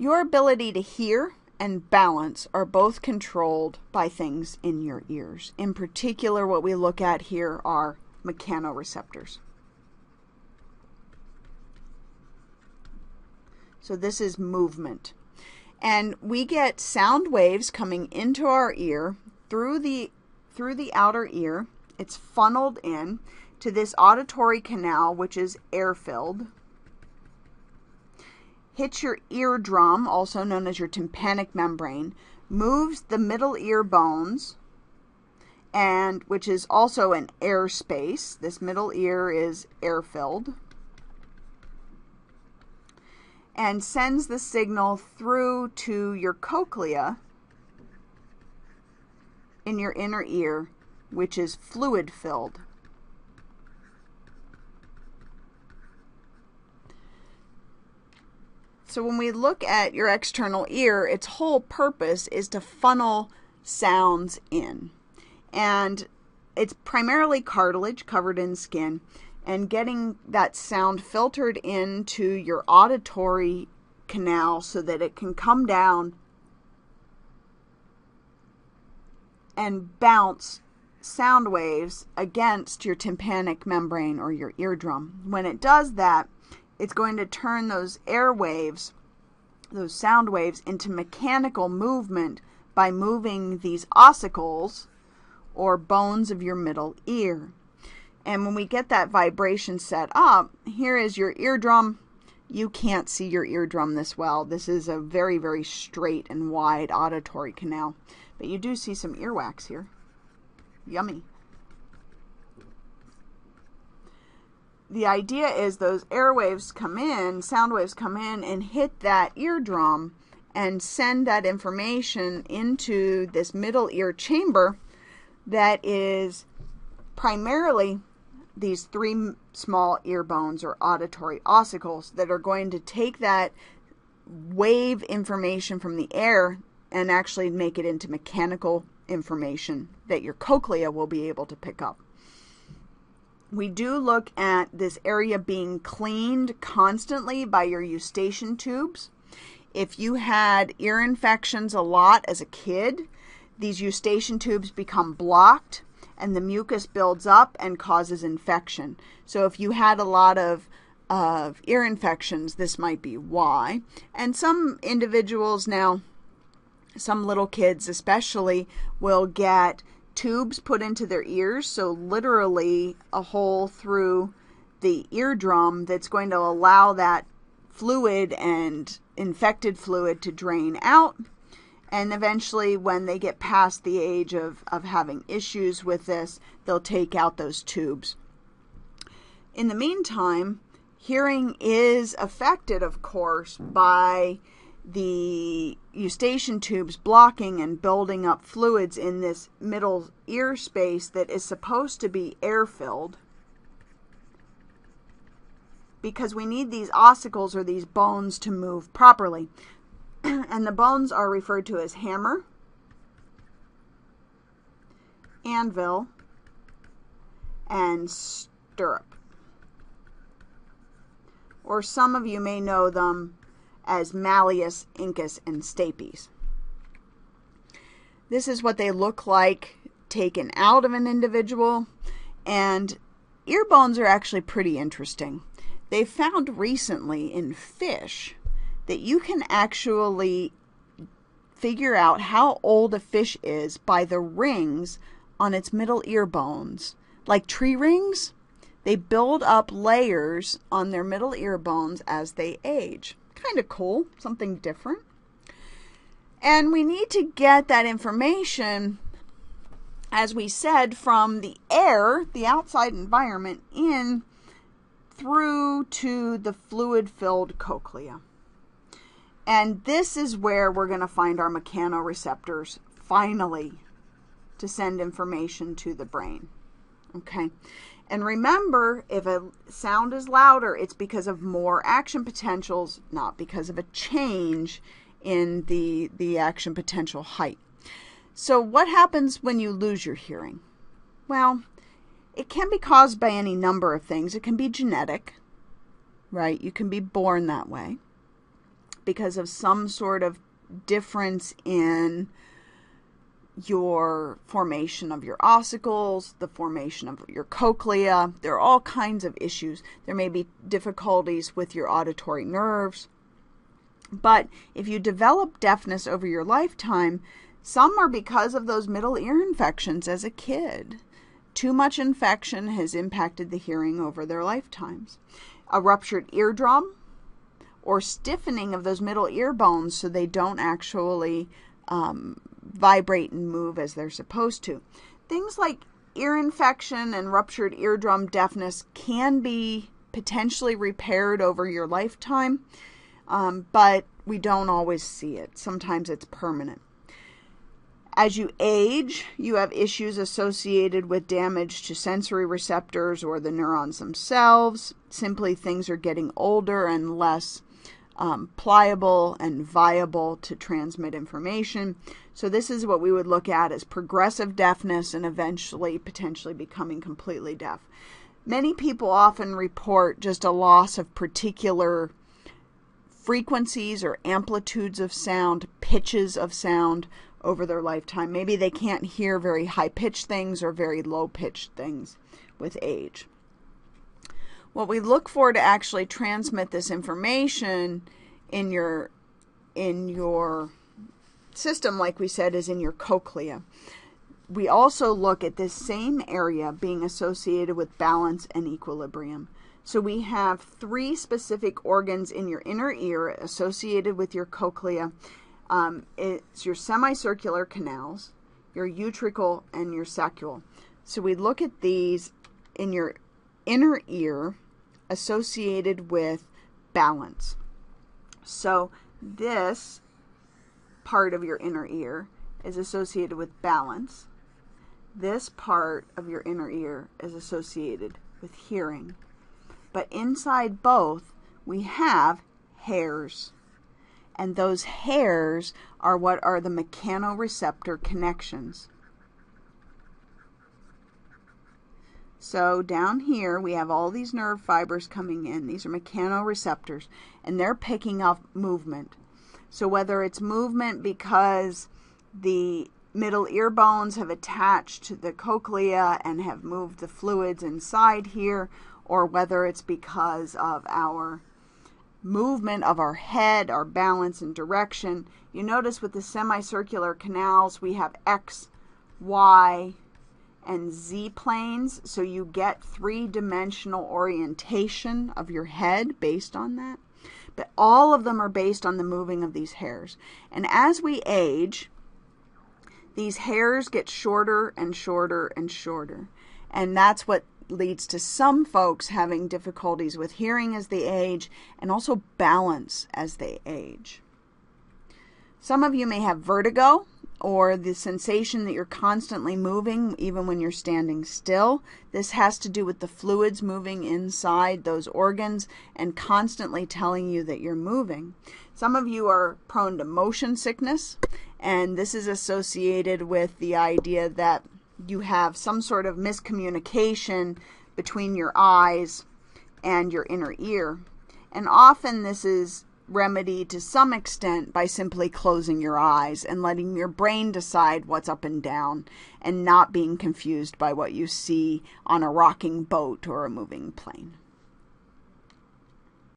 Your ability to hear and balance are both controlled by things in your ears. In particular, what we look at here are mechanoreceptors. So this is movement. And we get sound waves coming into our ear through the outer ear. It's funneled in to this auditory canal, which is air-filled. Hits your eardrum, also known as your tympanic membrane, moves the middle ear bones, and which is also an air space. This middle ear is air-filled, and sends the signal through to your cochlea in your inner ear, which is fluid-filled. So when we look at your external ear, its whole purpose is to funnel sounds in. And it's primarily cartilage covered in skin, and getting that sound filtered into your auditory canal so that it can come down and bounce sound waves against your tympanic membrane or your eardrum. When it does that, it's going to turn those air waves, those sound waves, into mechanical movement by moving these ossicles or bones of your middle ear. And when we get that vibration set up, here is your eardrum. You can't see your eardrum this well. This is a very, very straight and wide auditory canal. But you do see some earwax here. Yummy. The idea is those airwaves come in, sound waves come in and hit that eardrum and send that information into this middle ear chamber that is primarily these three small ear bones or auditory ossicles that are going to take that wave information from the air and actually make it into mechanical information that your cochlea will be able to pick up. We do look at this area being cleaned constantly by your eustachian tubes. If you had ear infections a lot as a kid, these eustachian tubes become blocked and the mucus builds up and causes infection. So if you had a lot of ear infections, this might be why. And some individuals now, some little kids especially, will get tubes put into their ears, so literally a hole through the eardrum that's going to allow that fluid and infected fluid to drain out. And eventually, when they get past the age of having issues with this, they'll take out those tubes. In the meantime, hearing is affected, of course, by the eustachian tubes blocking and building up fluids in this middle ear space that is supposed to be air-filled, because we need these ossicles or these bones to move properly. And the bones are referred to as hammer, anvil, and stirrup. Or some of you may know them as malleus, incus, and stapes. This is what they look like taken out of an individual, and ear bones are actually pretty interesting. They found recently in fish that you can actually figure out how old a fish is by the rings on its middle ear bones. Like tree rings, they build up layers on their middle ear bones as they age. Kind of cool, something different. And we need to get that information, as we said, from the air, the outside environment, in through to the fluid-filled cochlea. And this is where we're going to find our mechanoreceptors, finally, to send information to the brain. Okay? And remember, if a sound is louder, it's because of more action potentials, not because of a change in the action potential height. So what happens when you lose your hearing? Well, it can be caused by any number of things. It can be genetic, right? You can be born that way. because of some sort of difference in your formation of your ossicles, the formation of your cochlea. There are all kinds of issues. There may be difficulties with your auditory nerves. But if you develop deafness over your lifetime, some are because of those middle ear infections as a kid. Too much infection has impacted the hearing over their lifetimes. A ruptured eardrum or stiffening of those middle ear bones so they don't actually vibrate and move as they're supposed to. Things like ear infection and ruptured eardrum deafness can be potentially repaired over your lifetime, but we don't always see it. Sometimes it's permanent. As you age, you have issues associated with damage to sensory receptors or the neurons themselves. Simply, things are getting older and less pliable and viable to transmit information. So this is what we would look at as progressive deafness and eventually potentially becoming completely deaf. Many people often report just a loss of particular frequencies or amplitudes of sound, pitches of sound over their lifetime. Maybe they can't hear very high-pitched things or very low-pitched things with age. What we look for to actually transmit this information in your system, like we said, is in your cochlea. We also look at this same area being associated with balance and equilibrium. So we have 3 specific organs in your inner ear associated with your cochlea. It's your semicircular canals, your utricle, and your saccule. So we look at these in your inner ear associated with balance. So this part of your inner ear is associated with balance. This part of your inner ear is associated with hearing. But inside both, we have hairs. And those hairs are what are the mechanoreceptor connections. So down here, we have all these nerve fibers coming in. These are mechanoreceptors, and they're picking up movement. So whether it's movement because the middle ear bones have attached to the cochlea and have moved the fluids inside here, or whether it's because of our movement of our head, our balance and direction. You notice with the semicircular canals, we have X, Y, and Z planes, so you get 3-dimensional orientation of your head based on that. But all of them are based on the moving of these hairs. And as we age, these hairs get shorter and shorter and shorter. And that's what leads to some folks having difficulties with hearing as they age and also balance as they age. Some of you may have vertigo or the sensation that you're constantly moving even when you're standing still. This has to do with the fluids moving inside those organs and constantly telling you that you're moving. Some of you are prone to motion sickness, and this is associated with the idea that you have some sort of miscommunication between your eyes and your inner ear. And often this is remedied to some extent by simply closing your eyes and letting your brain decide what's up and down and not being confused by what you see on a rocking boat or a moving plane.